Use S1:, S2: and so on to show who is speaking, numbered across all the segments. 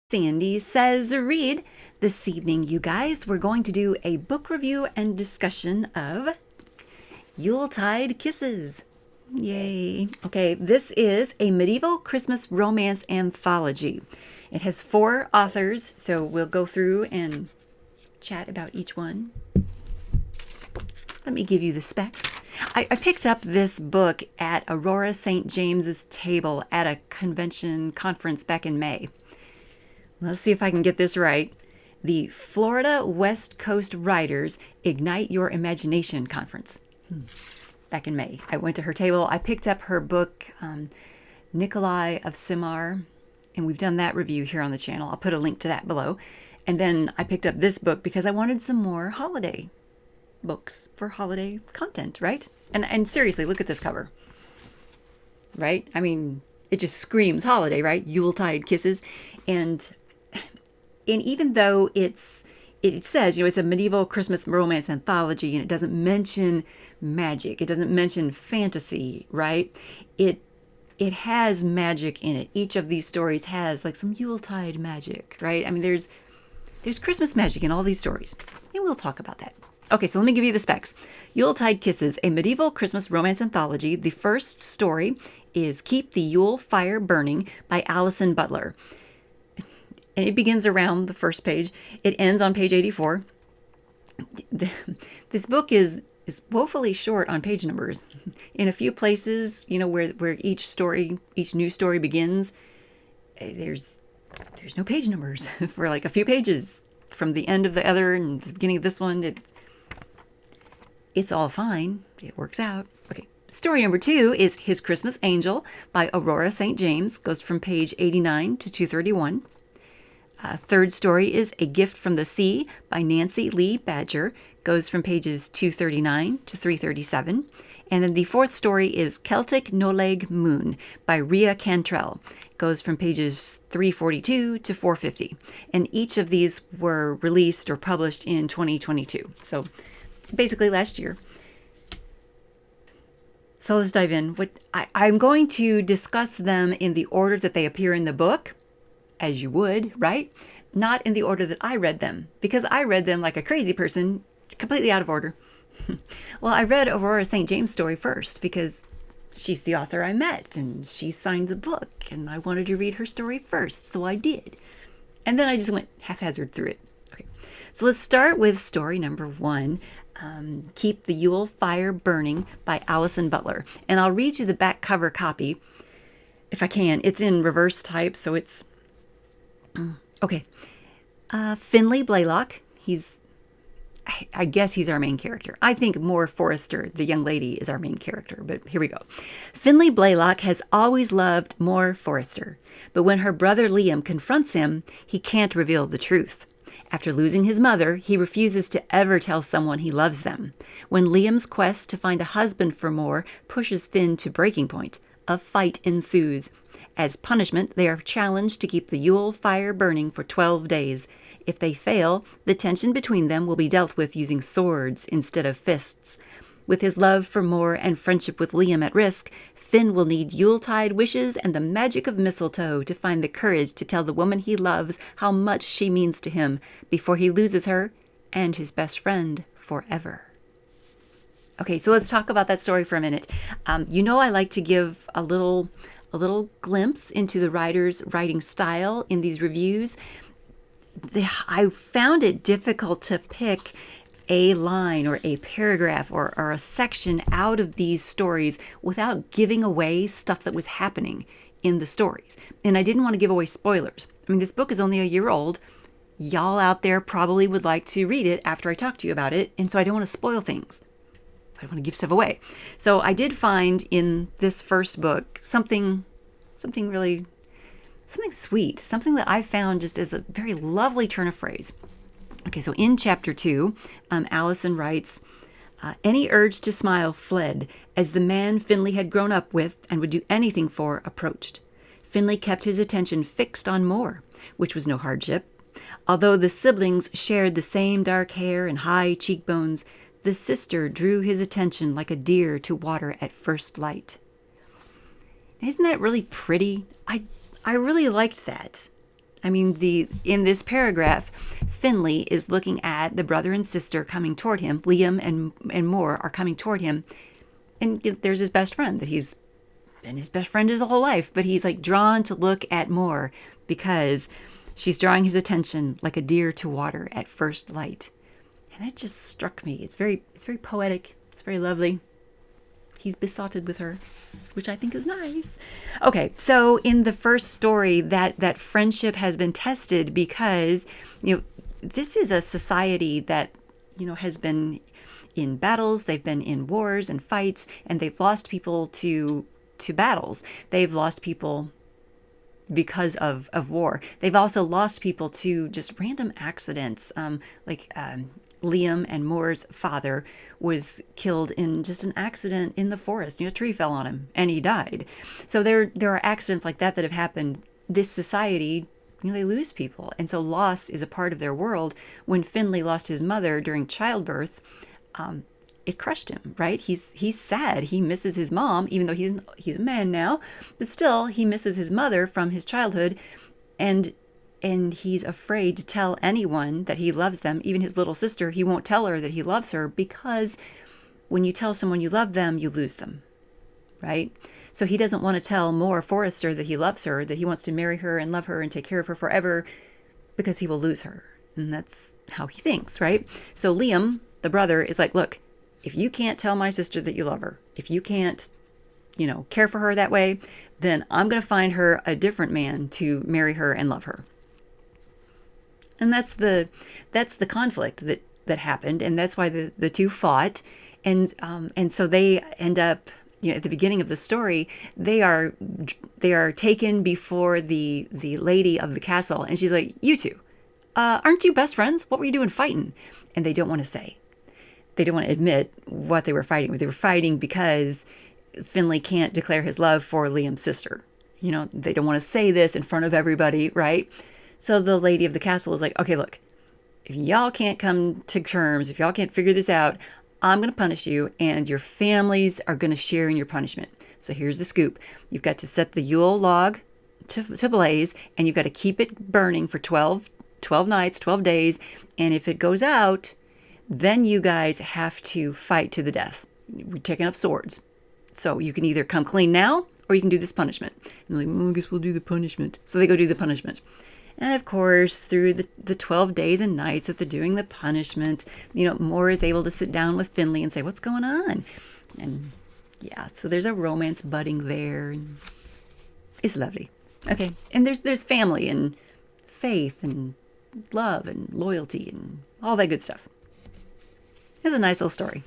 S1: Sandy Says Read. This evening, you guys, we're going to do a book review and discussion of Yuletide Kisses. Yay. Okay, this is a medieval Christmas romance anthology. It has 4 authors, so we'll go through and chat about each one. Let me give you the specs. I picked up this book at Aurrora St. James's table at a conference back in May. Let's see if I can get this right. The Florida West Coast Writers Ignite Your Imagination Conference. Back in May. I went to her table. I picked up her book, Nikolai of Simar, and we've done that review here on the channel. I'll put a link to that below. And then I picked up this book because I wanted some more holiday books for holiday content, right? And seriously, look at this cover. Right? I mean, it just screams holiday, right? Yuletide Kisses. And even though it says, it's a medieval Christmas romance anthology and it doesn't mention magic, it doesn't mention fantasy, right? It has magic in it. Each of these stories has like some Yuletide magic, right? I mean, there's Christmas magic in all these stories, and we'll talk about that. Okay, so let me give you the specs. Yuletide Kisses, a medieval Christmas romance anthology. The first story is Keep the Yule Fire Burning by Allison Butler. And it begins around the first page. It ends on page 84. This book is woefully short on page numbers. In a few places, where each new story begins, there's no page numbers for like a few pages from the end of the other and the beginning of this one. It's all fine. It works out. Okay. Story number 2 is His Christmas Angel by Aurrora St. James. Goes from page 89 to 231. Third story is A Gift from the Sea by Nancy Lee Badger. Goes from pages 239 to 337. And then the fourth story is Celtic No-Leg Moon by Ria Cantrell. Goes from pages 342 to 450. And each of these were released or published in 2022. So basically last year. So let's dive in. I'm going to discuss them in the order that they appear in the book, as you would, right? Not in the order that I read them, because I read them like a crazy person, completely out of order. Well, I read Aurrora St. James' story first because she's the author I met and she signed the book and I wanted to read her story first, so I did. And then I just went haphazard through it. Okay, so let's start with story number 1. Keep the Yule Fire Burning by Allison Butler. And I'll read you the back cover copy if I can. It's in reverse type, so it's okay. Finley Blaylock, I guess he's our main character. I think more Forrester, the young lady, is our main character, but here we go. Finley Blaylock has always loved More Forrester, but when her brother Liam confronts him, he can't reveal the truth. After losing his mother, he refuses to ever tell someone he loves them. When Liam's quest to find a husband for More pushes Finn to breaking point, a fight ensues. As punishment, they are challenged to keep the Yule fire burning for 12 days. If they fail, the tension between them will be dealt with using swords instead of fists. With his love for More and friendship with Liam at risk, Finn will need Yuletide wishes and the magic of mistletoe to find the courage to tell the woman he loves how much she means to him before he loses her and his best friend forever. Okay, so let's talk about that story for a minute. I like to give a little glimpse into the writer's writing style in these reviews. I found it difficult to pick a line or a paragraph or a section out of these stories without giving away stuff that was happening in the stories. And I didn't want to give away spoilers. I mean, this book is only a year old. Y'all out there probably would like to read it after I talk to you about it, and so I don't want to spoil things. I don't want to give stuff away. So I did find in this first book something sweet, something that I found just as a very lovely turn of phrase. Okay, so in chapter 2, Allison writes, any urge to smile fled as the man Finley had grown up with and would do anything for approached. Finley kept his attention fixed on More, which was no hardship. Although the siblings shared the same dark hair and high cheekbones, the sister drew his attention like a deer to water at first light. Isn't that really pretty? I really liked that. I mean, in this paragraph, Finley is looking at the brother and sister coming toward him. Liam and Moore are coming toward him. And there's his best friend that he's been his best friend his whole life. But he's like drawn to look at Moore because she's drawing his attention like a deer to water at first light. And that just struck me. It's very poetic. It's very lovely. He's besotted with her, which I think is nice. Okay, so in the first story, that friendship has been tested because, this is a society that, has been in battles, they've been in wars and fights, and they've lost people to battles. They've lost people because of war. They've also lost people to just random accidents, Liam and Moore's father was killed in just an accident in the forest. A tree fell on him and he died. So there are accidents like that have happened. This society, they lose people. And so loss is a part of their world. When Finley lost his mother during childbirth, it crushed him, right? He's sad. He misses his mom, even though he's a man now, but still he misses his mother from his childhood. And he's afraid to tell anyone that he loves them, even his little sister. He won't tell her that he loves her because when you tell someone you love them, you lose them, right? So he doesn't want to tell Moore Forrester that he loves her, that he wants to marry her and love her and take care of her forever because he will lose her. And that's how he thinks, right? So Liam, the brother, is like, look, if you can't tell my sister that you love her, if you can't, care for her that way, then I'm going to find her a different man to marry her and love her. And that's the conflict that happened, and that's why the two fought, and so they end up, at the beginning of the story, they are taken before the lady of the castle, and she's like, you two, aren't you best friends? What were you doing fighting? And they don't want to say, they don't want to admit what they were fighting with. They were fighting because Finley can't declare his love for Liam's sister. They don't want to say this in front of everybody, right? So the lady of the castle is like, okay, look, if y'all can't come to terms, if y'all can't figure this out, I'm going to punish you and your families are going to share in your punishment. So here's the scoop. You've got to set the Yule log to blaze and you've got to keep it burning for 12 nights, 12 days. And if it goes out, then you guys have to fight to the death. We're taking up swords. So you can either come clean now or you can do this punishment. And they're like, well, I guess we'll do the punishment. So they go do the punishment. And of course, through the 12 days and nights that they're doing the punishment, Moore is able to sit down with Finley and say, what's going on? And yeah, so there's a romance budding there. And it's lovely. Okay, and there's family and faith and love and loyalty and all that good stuff. It's a nice little story.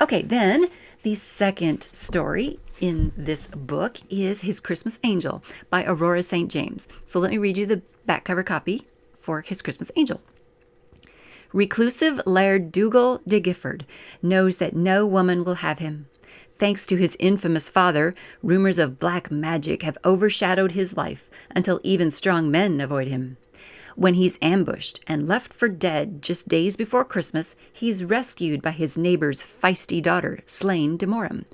S1: Okay, then the second story in this book is His Christmas Angel by Aurrora St. James. So let me read you the back cover copy for His Christmas Angel. Reclusive Laird Dougal de Gifford knows that no woman will have him. Thanks to his infamous father, rumors of black magic have overshadowed his life until even strong men avoid him. When he's ambushed and left for dead just days before Christmas, he's rescued by his neighbor's feisty daughter, Slain de Moram.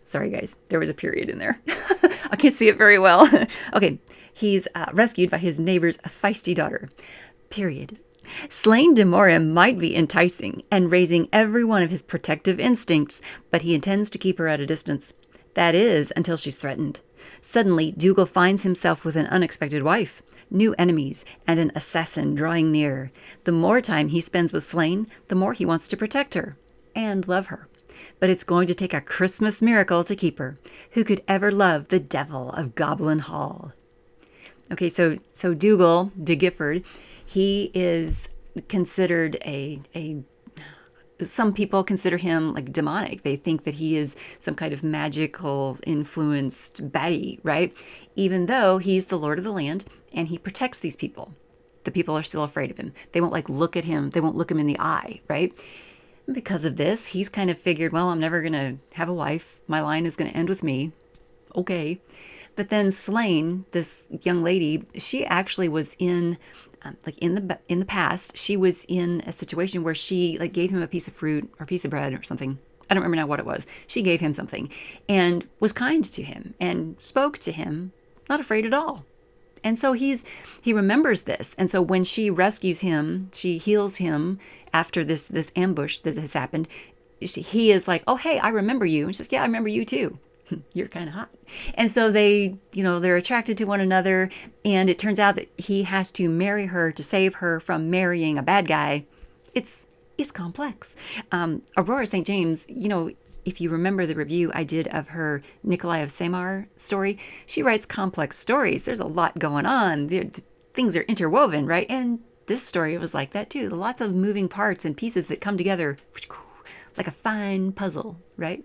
S1: Sorry, guys, there was a period in there. I can't see it very well. Okay, he's rescued by his neighbor's feisty daughter. Period. Slain de Moram might be enticing and raising every one of his protective instincts, but he intends to keep her at a distance. That is, until she's threatened. Suddenly, Dougal finds himself with an unexpected wife, new enemies, and an assassin drawing near. The more time he spends with Slain, the more he wants to protect her and love her. But it's going to take a Christmas miracle to keep her. Who could ever love the devil of Goblin Hall? Okay, so Dougal de Gifford, he is considered some people consider him like demonic. They think that he is some kind of magical influenced baddie, right? Even though he's the Lord of the land and he protects these people. The people are still afraid of him. They won't look at him. They won't look him in the eye, right? And because of this, he's kind of figured, well, I'm never going to have a wife. My line is going to end with me. Okay. But then Slain, this young lady, she actually was in the past, she was in a situation where she gave him a piece of fruit or a piece of bread or something. I don't remember now what it was. She gave him something and was kind to him and spoke to him, not afraid at all. And so he remembers this. And so when she rescues him, she heals him after this ambush that has happened. He is like, oh, hey, I remember you. And she says, yeah, I remember you too. You're kind of hot. And so they're attracted to one another. And it turns out that he has to marry her to save her from marrying a bad guy. It's complex. Aurrora St. James, if you remember the review I did of her Nikolai of Samar story, she writes complex stories. There's a lot going on. Things are interwoven, right? And this story was like that too. Lots of moving parts and pieces that come together like a fine puzzle, right?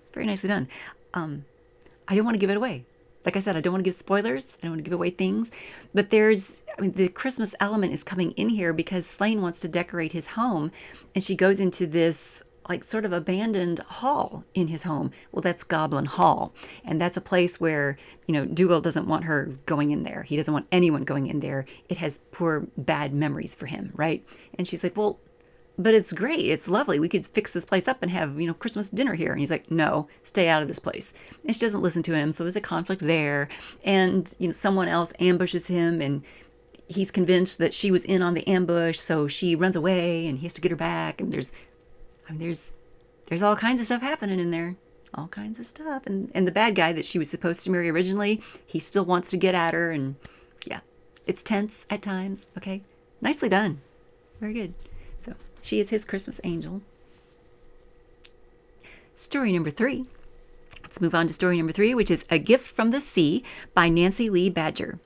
S1: It's very nicely done. I don't want to give it away. Like I said, I don't want to give spoilers. I don't want to give away things. But the Christmas element is coming in here because Slane wants to decorate his home. And she goes into this like sort of abandoned hall in his home. Well, that's Goblin Hall. And that's a place where, Dougal doesn't want her going in there. He doesn't want anyone going in there. It has poor, bad memories for him, right? And she's like, well, but it's great. It's lovely. We could fix this place up and have, Christmas dinner here. And he's like, no, stay out of this place. And she doesn't listen to him. So there's a conflict there. And, someone else ambushes him and he's convinced that she was in on the ambush. So she runs away and he has to get her back. And there's all kinds of stuff happening in there. All kinds of stuff. And the bad guy that she was supposed to marry originally, he still wants to get at her. And yeah, it's tense at times. Okay. Nicely done. Very good. So she is his Christmas angel. Story number 3. Let's move on to story number 3, which is A Gift from the Sea by Nancy Lee Badger.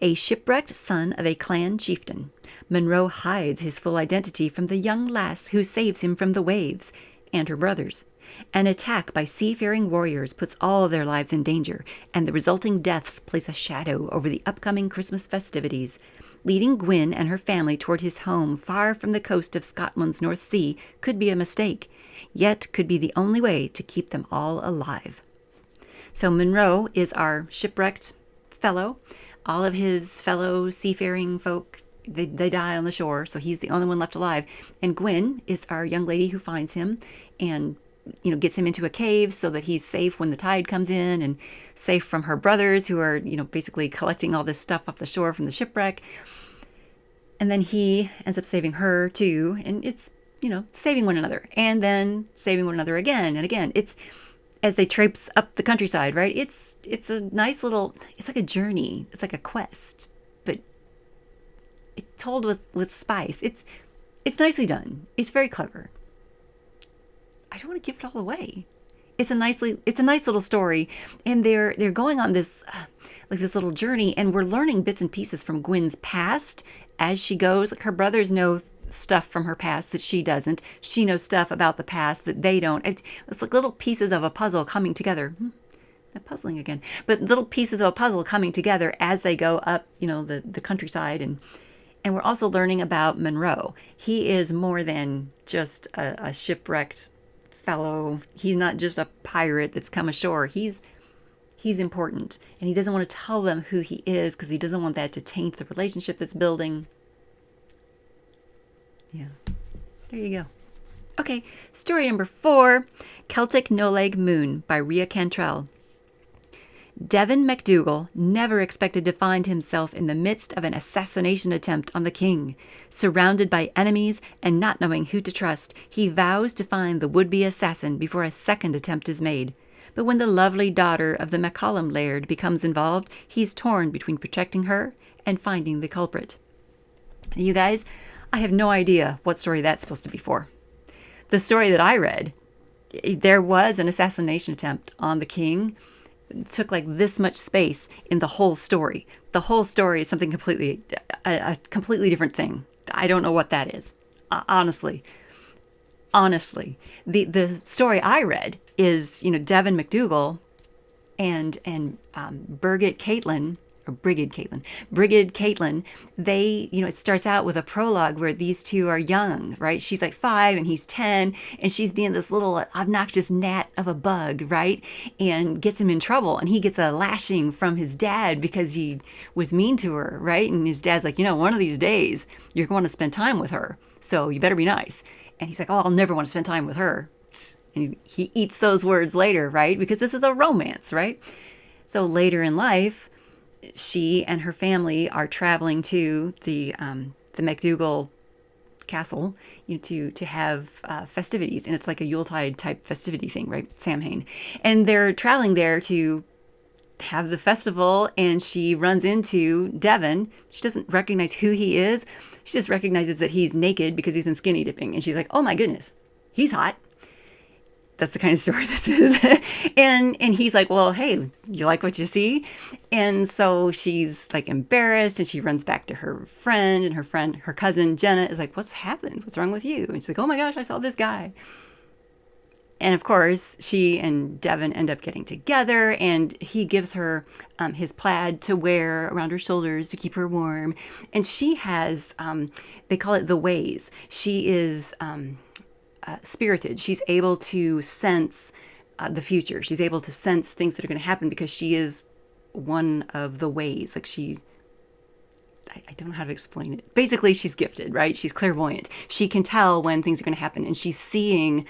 S1: A shipwrecked son of a clan chieftain, Monroe hides his full identity from the young lass who saves him from the waves and her brothers. An attack by seafaring warriors puts all of their lives in danger, and the resulting deaths place a shadow over the upcoming Christmas festivities. Leading Gwyn and her family toward his home far from the coast of Scotland's North Sea could be a mistake, yet could be the only way to keep them all alive. So Monroe is our shipwrecked fellow. All of his fellow seafaring folk, they die on the shore, so he's the only one left alive. And Gwyn is our young lady who finds him and gets him into a cave so that he's safe when the tide comes in and safe from her brothers who are, basically collecting all this stuff off the shore from the shipwreck. And then he ends up saving her too. And it's, saving one another and then saving one another again and again. It's as they traipse up the countryside, right? It's a nice little, it's like a journey. It's like a quest, but it's told with spice. It's nicely done. It's very clever. I don't want to give it all away. It's a nice little story, and they're going on this this little journey, and we're learning bits and pieces from Gwyn's past as she goes. Like her brothers know stuff from her past that she doesn't. She knows stuff about the past that they don't. It's like little pieces of a puzzle coming together. Not puzzling again, but little pieces of a puzzle coming together as they go up, the countryside, and we're also learning about Monroe. He is more than just a shipwrecked fellow. He's not just a pirate that's come ashore. He's important, and he doesn't want to tell them who he is because he doesn't want that to taint the relationship that's building. Yeah, there you go. Okay, story number 4, Celtic No-Leg Moon by Ria Cantrell. Devin MacDougall never expected to find himself in the midst of an assassination attempt on the king. Surrounded by enemies and not knowing who to trust, he vows to find the would-be assassin before a second attempt is made. But when the lovely daughter of the MacCallum Laird becomes involved, he's torn between protecting her and finding the culprit. You guys, I have no idea what story that's supposed to be for. The story that I read, there was an assassination attempt on the king. It took like this much space in the whole story. The whole story is something a completely different thing. I don't know what that is. Honestly, the story I read is, Devin MacDougall and Brigid Caitlin, they, it starts out with a prologue where these two are young, right? She's like 5 and he's 10, and she's being this little obnoxious gnat of a bug, right? And gets him in trouble, and he gets a lashing from his dad because he was mean to her, right? And his dad's like, one of these days you're going to spend time with her, so you better be nice. And he's like, oh, I'll never want to spend time with her. And he eats those words later, right? Because this is a romance, right? So later in life, she and her family are traveling to the McDougal castle, to have festivities, and it's like a Yuletide type festivity thing, right? Samhain, and they're traveling there to have the festival, and she runs into Devon. She doesn't recognize who he is. She just recognizes that he's naked because he's been skinny dipping, and she's like, "Oh my goodness, he's hot." That's the kind of story this is. and he's like, "Well, hey, you like what you see?" And so she's like embarrassed, and she runs back to her friend, and her cousin Jenna is like, "What's happened? What's wrong with you?" And she's like, "Oh my gosh, I saw this guy." And of course, she and Devon end up getting together, and he gives her his plaid to wear around her shoulders to keep her warm. And she has, they call it the ways. She is spirited. She's able to sense the future. She's able to sense things that are going to happen because she is one of the ways. Like I don't know how to explain it. Basically, she's gifted, right? She's clairvoyant. She can tell when things are going to happen, and she's seeing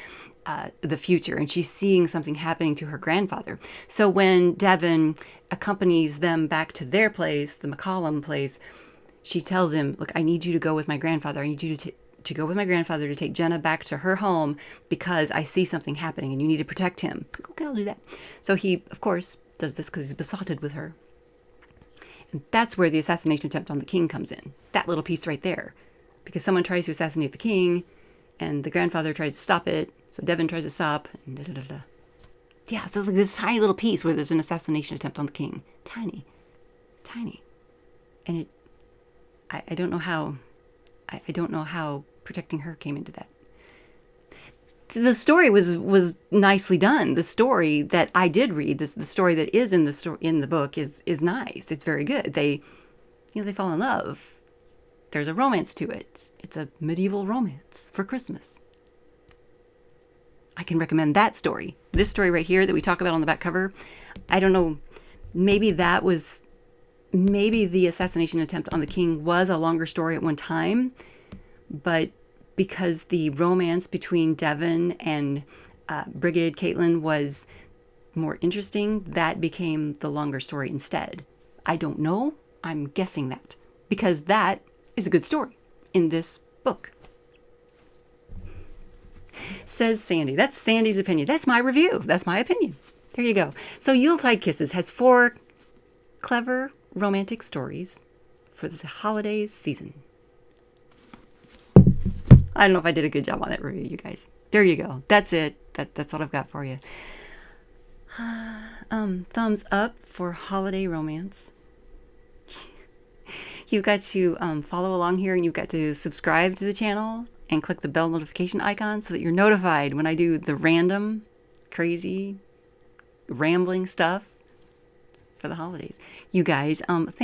S1: the future, and she's seeing something happening to her grandfather. So when Devon accompanies them back to their place, the McCollum place, she tells him, "Look, I need you to go with my grandfather. I need you to go with my grandfather to take Jenna back to her home because I see something happening and you need to protect him." Okay, I'll do that. So he, of course, does this because he's besotted with her. And that's where the assassination attempt on the king comes in. That little piece right there. Because someone tries to assassinate the king, and the grandfather tries to stop it, so Devon tries to stop, and da-da-da-da. Yeah, so it's like this tiny little piece where there's an assassination attempt on the king. Tiny. Tiny. And I don't know how, I don't know how protecting her came into that. The story was nicely done. The story that I did read, the story that is in the book is nice. It's very good. They fall in love. There's a romance to it. It's a medieval romance for Christmas. I can recommend that story. This story right here that we talk about on the back cover, I don't know, maybe the assassination attempt on the king was a longer story at one time, but because the romance between Devon and Brigid Caitlin was more interesting, that became the longer story instead. I don't know. I'm guessing that. Because that is a good story in this book. Says Sandy. That's Sandy's opinion. That's my review. That's my opinion. There you go. So Yuletide Kisses has 4 clever romantic stories for the holidays season. I don't know if I did a good job on that review, you guys. There you go. That's it. That's what I've got for you. Thumbs up for holiday romance. You've got to follow along here, and you've got to subscribe to the channel and click the bell notification icon so that you're notified when I do the random, crazy, rambling stuff for the holidays. You guys, thanks